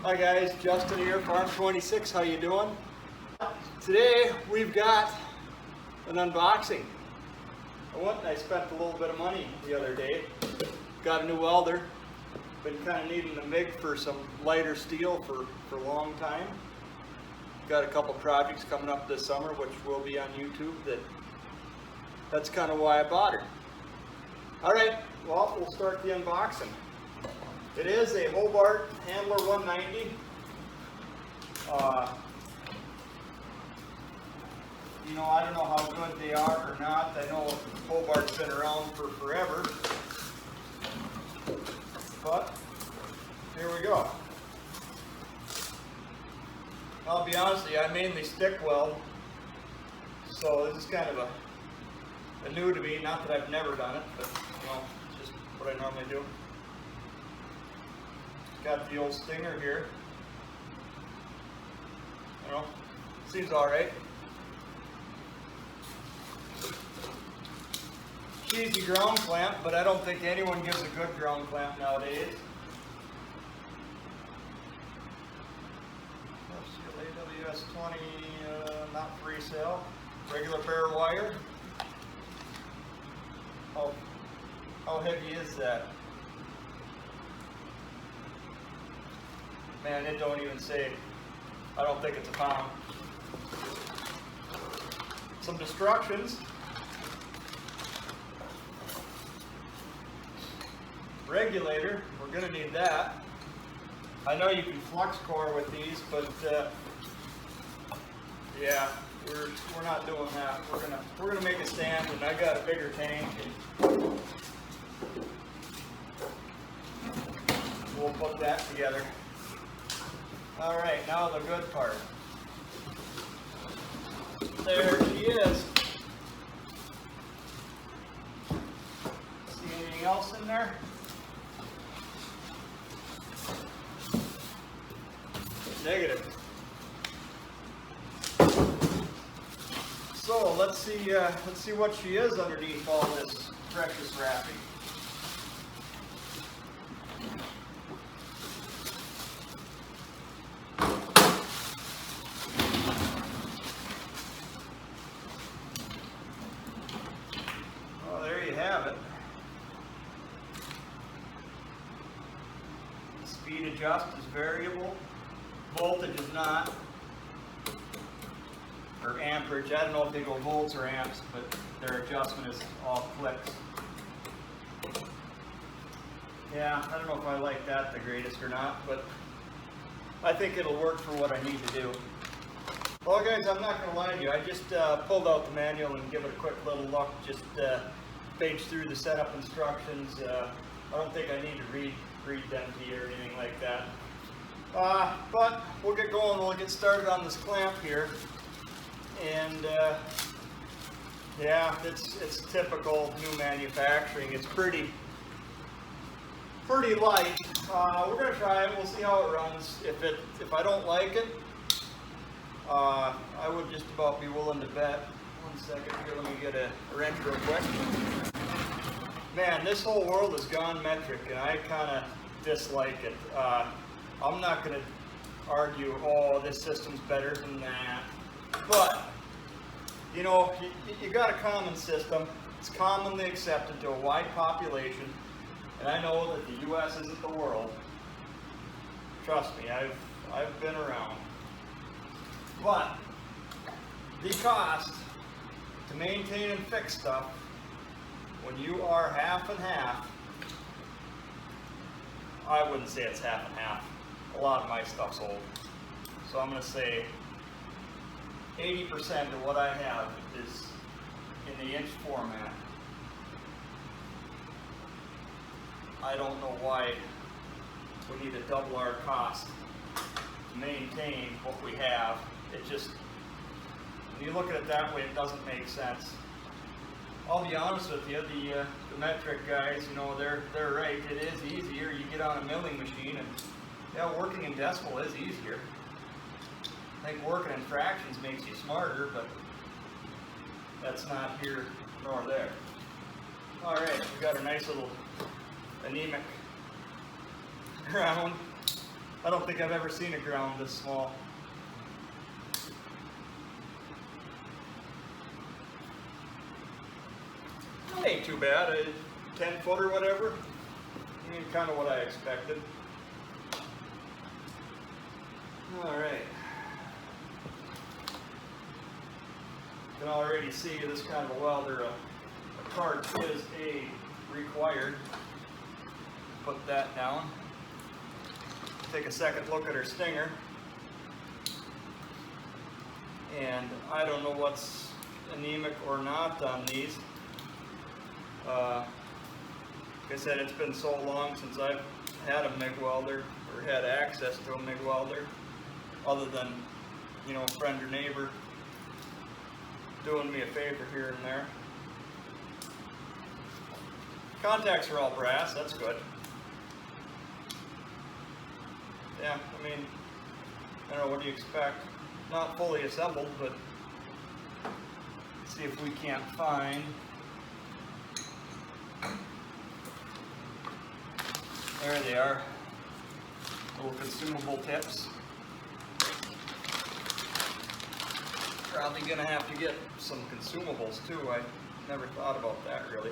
Hi guys, Justin here, Farm 26. How you doing? Today we've got an unboxing. I went and I spent a little bit of money the other day. Got a new welder. Been kind of needing a MIG for some lighter steel for a long time. Got a couple projects coming up this summer which will be on YouTube. That's kind of why I bought her. Alright, well, we'll start the unboxing. It is a Hobart Handler 190. You know, I don't know how good they are or not. I know Hobart's been around for forever. But here we go. I'll be honest with you, I mainly stick weld. So this is kind of a new to me. Not that I've never done it, but you know, it's just what I normally do. Got the old stinger here. You know, seems alright. Cheesy ground clamp, but I don't think anyone gives a good ground clamp nowadays. AWS 20, not for resale. Regular bare wire. How heavy is that? Man, it don't even say. I don't think it's a pound. Some instructions. Regulator, we're going to need that. I know you can flux core with these, but yeah, we're not doing that. We're gonna make a stand, and I got a bigger tank, and we'll put that together. All right, now the good part. There she is. See anything else in there? Negative. So let's see what she is underneath all this precious wrapping. Well, there you have it. The speed adjust is variable. Voltage is not, or amperage. I don't know if they go volts or amps, but their adjustment is all clicks. Yeah, I don't know if I like that the greatest or not, but I think it'll work for what I need to do. Well guys, I'm not going to lie to you. I just pulled out the manual and give it a quick little look, just page through the setup instructions. I don't think I need to read them to you or anything like that. But we'll get going. We'll get started on this clamp here, and yeah, it's typical new manufacturing. It's pretty light. We're gonna try it. We'll see how it runs. If I don't like it, I would just about be willing to bet. 1 second here. Let me get a wrench real quick. Man, this whole world has gone metric, and I kind of dislike it. I'm not going to argue, oh, this system's better than that. But, you know, you got a common system. It's commonly accepted to a wide population. And I know that the U.S. isn't the world. Trust me, I've been around. But the cost to maintain and fix stuff when you are half and half, I wouldn't say it's half and half. A lot of my stuff's old. So I'm going to say 80% of what I have is in the inch format. I don't know why we need to double our cost to maintain what we have. It just, when you look at it that way, it doesn't make sense. I'll be honest with you, the metric guys, you know, they're right. It is easier. You get on a milling machine, and yeah, working in decimal is easier. I think working in fractions makes you smarter, but that's not here nor there. All right, we've got a nice little anemic ground. I don't think I've ever seen a ground this small. It ain't too bad, 10 foot or whatever. I mean, kind of what I expected. All right. You can already see this kind of a welder, a cart is required. Put that down. Take a second look at her stinger. And I don't know what's anemic or not on these. Like I said, it's been so long since I've had a MIG welder or had access to a MIG welder, other than, you know, a friend or neighbor doing me a favor here and there. Contacts are all brass, that's good. Yeah, I mean, I don't know, what do you expect? Not fully assembled, but let's see if we can't find. There they are, little consumable tips. Probably gonna have to get some consumables too. I never thought about that really.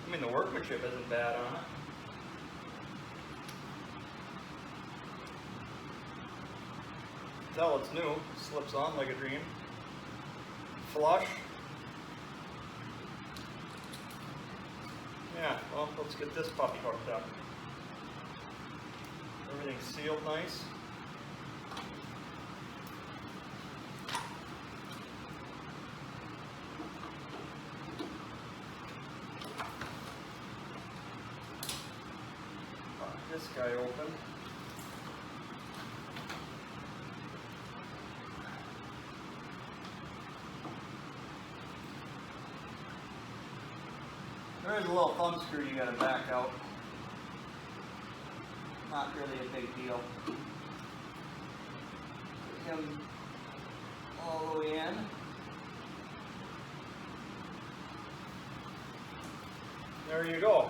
I mean, the workmanship isn't bad on it. Tell it's new, slips on like a dream. Flush. Yeah, well, let's get this puppy hooked up. Everything's sealed nice. Pop this guy open. There is a little thumb screw you gotta back out. Not really a big deal. Put him all the way in. There you go.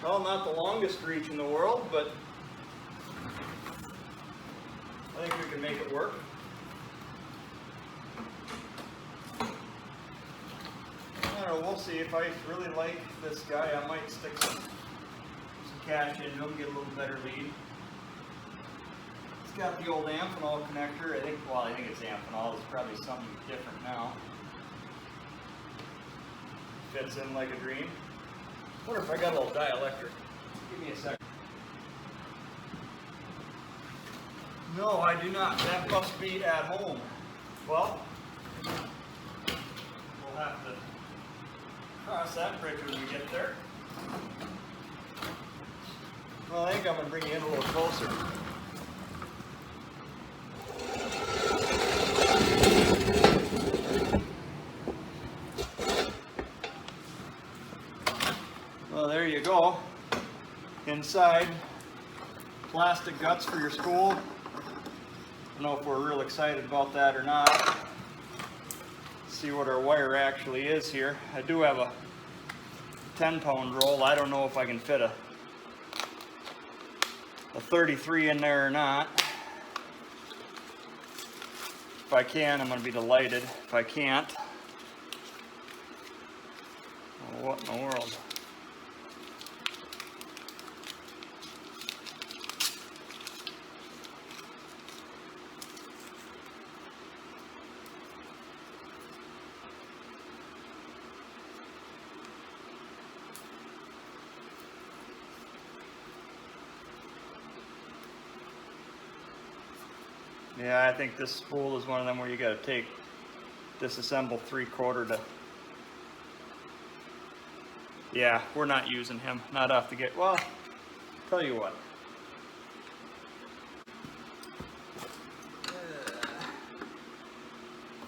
Well, not the longest reach in the world, but I think we can make it work. We'll see. If I really like this guy, I might stick some cash into him, get a little better lead. It's got the old Amphenol connector. I think it's Amphenol. It's probably something different now. Fits in like a dream. I wonder if I got a little dielectric. Give me a second. No, I do not. That must be at home. Well, we'll have to cross that bridge when we get there. Well, I think I'm going to bring you in a little closer. Well, there you go. Inside, plastic guts for your spool. I don't know if we're real excited about that or not. See what our wire actually is here. I do have a 10-pound roll. I don't know if I can fit a 33 in there or not. If I can, I'm going to be delighted. If I can't, well, what in the world? Yeah, I think this spool is one of them where you got to disassemble 3/4 to. Yeah, we're not using him. Not off the get. Well, tell you what.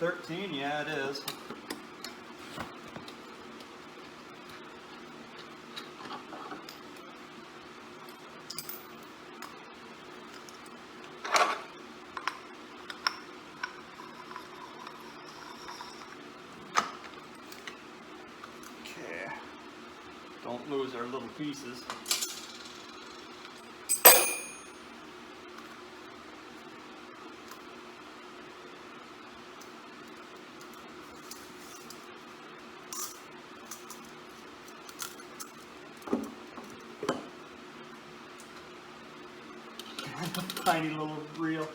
13, yeah, it is. lose our little pieces. Tiny little reel,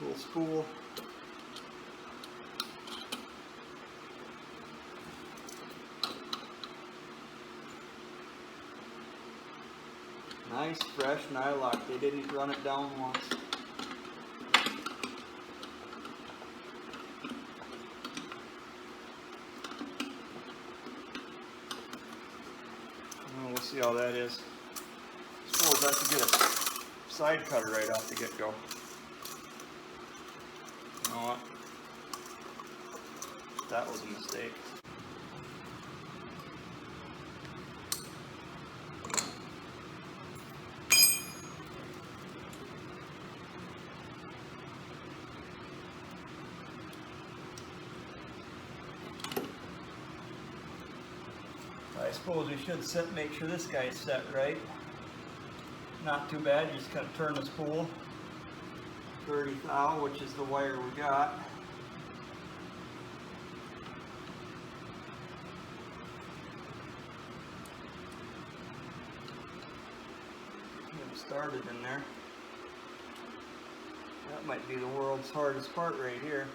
little spool. Nice fresh nylock. They didn't run it down once. Well, we'll see how that is. I suppose I should get a side cutter right off the get-go. You know what? That was a mistake. I suppose we should make sure this guy's set right. Not too bad, you just kind of turn the spool 30 thou, which is the wire we got. Get it started in there. That might be the world's hardest part right here.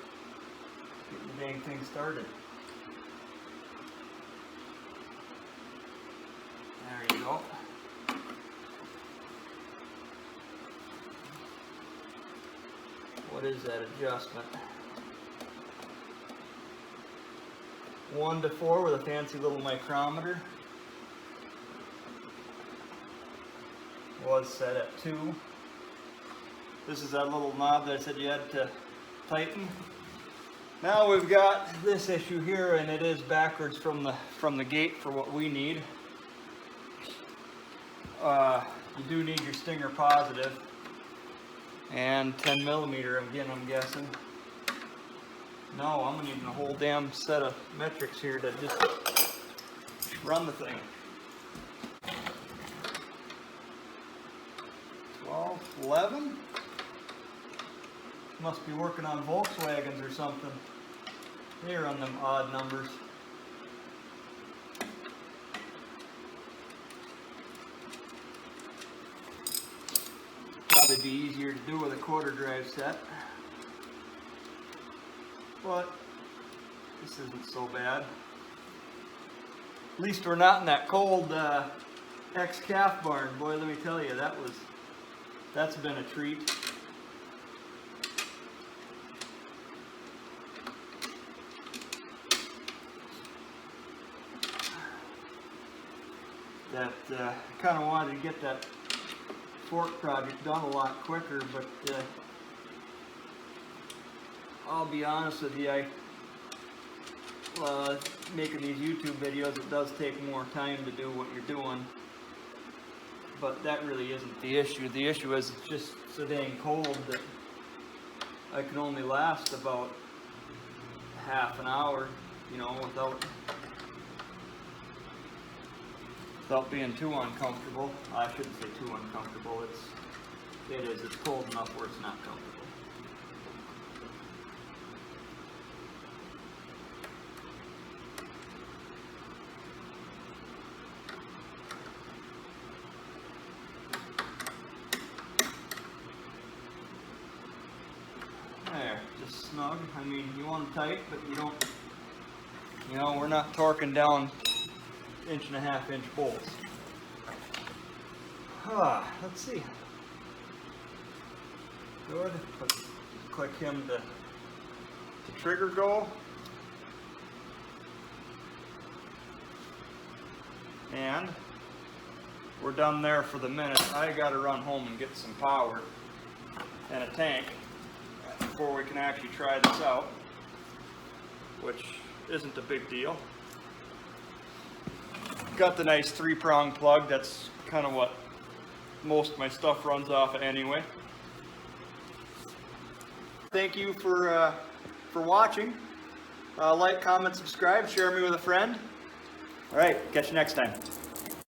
Getting the dang thing started. There you go. What is that adjustment? 1 to 4 with a fancy little micrometer. Was set at 2. This is that little knob that I said you had to tighten. Now we've got this issue here, and it is backwards from the gate for what we need. You do need your stinger positive. And 10 millimeter again, I'm guessing. No, I'm gonna need a whole damn set of metrics here to just run the thing. 12, 11? Must be working on Volkswagens or something. They run them odd numbers. Probably be easier to do with a quarter drive set, but this isn't so bad. At least we're not in that cold ex-calf barn. Boy, let me tell you, that's been a treat. That kind of wanted to get that fork project done a lot quicker, but I'll be honest with you, making these YouTube videos, it does take more time to do what you're doing, but that really isn't the issue. The issue is it's just so dang cold that I can only last about half an hour, you know, without being too uncomfortable. I shouldn't say too uncomfortable. It's cold enough where it's not comfortable. There, just snug. I mean, you want them tight, but you don't, you know, we're not torquing down 1.5 inch bolts. Let's see. Good. Click him to trigger go. And we're done there for the minute. I gotta run home and get some power and a tank before we can actually try this out, which isn't a big deal. Got the nice 3-prong plug. That's kind of what most of my stuff runs off of anyway. Thank you for watching. Like, comment, subscribe, share me with a friend. All right, catch you next time.